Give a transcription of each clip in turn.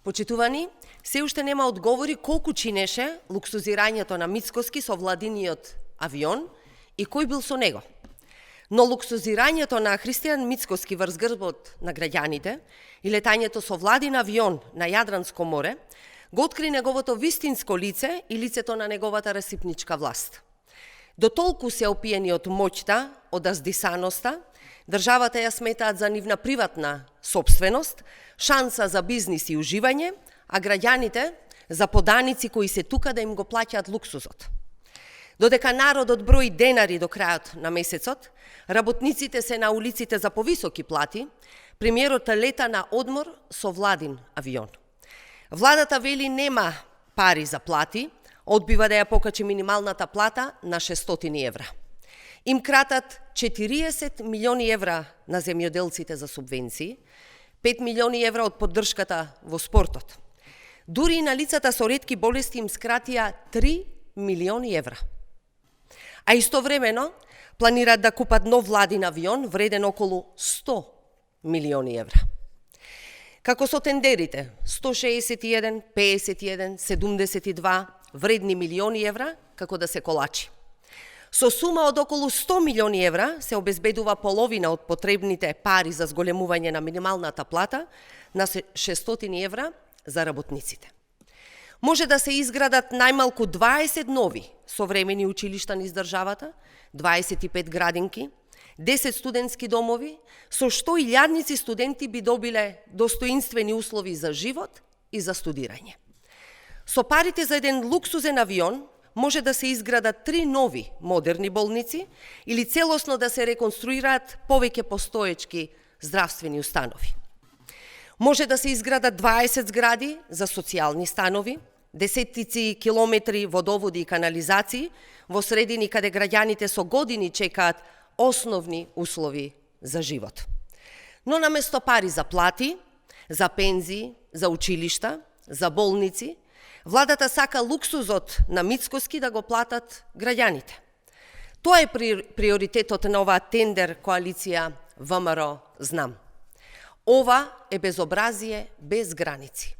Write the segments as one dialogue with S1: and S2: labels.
S1: Почитувани, се уште нема одговори колку чинеше луксузирањето на Мицкоски со владиниот авион и кој бил со него. Но луксузирањето на Христијан Мицкоски врз грбот на граѓаните и летањето со владин авион на Јадранско море го откри неговото вистинско лице и лицето на неговата расипничка власт. До толку се опиени од моќта, од аздисаноста, државата ја сметаат за нивна приватна собственост, шанса за бизнис и уживање, а граѓаните за поданици кои се тука да им го плаќаат луксузот. Додека народот брои денари до крајот на месецот, работниците се на улиците за повисоки плати, премиерот лета на одмор со владин авион. Владата вели нема пари за плати, одбива да ја покачи минималната плата на 600 евра. Им кратат 40 милиони евра на земјоделците за субвенции, 5 милиони евра од поддршката во спортот. Дури и на лицата со ретки болести им скратија 3 милиони евра. А истовремено планираат да купат нов владин авион вреден околу 100 милиони евра. Како со тендерите 161, 51, 72 вредни милиони евра, како да се колачи. Со сума од околу 100 милиони евра се обезбедува половина од потребните пари за зголемување на минималната плата на 600 евра за работниците. Може да се изградат најмалку 20 нови современи училишта низ државата, 25 градинки, 10 студентски домови, со што илјадници студенти би добиле достоинствени услови за живот и за студирање. Со парите за еден луксузен авион може да се изградат 3 нови модерни болници или целосно да се реконструираат повеќе постоечки здравствени установи. Може да се изградат 20 згради за социјални станови, десеттици километри водоводи и канализации во средини каде граѓаните со години чекаат основни услови за живот. Но наместо пари за плати, за пензии, за училишта, за болници, владата сака луксузот на Мицкоски да го платат граѓаните. Тоа е приоритетот на оваа тендер коалиција ВМРО-Знам. Ова е безобразие без граници.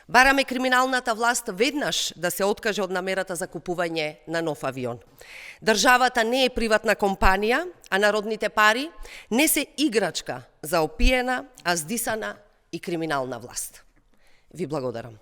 S1: Бараме криминалната власт веднаш да се откаже од намерата за купување на нов авион. Државата не е приватна компанија, а народните пари не се играчка за опиена, аздисана и криминална власт. Ви благодарам.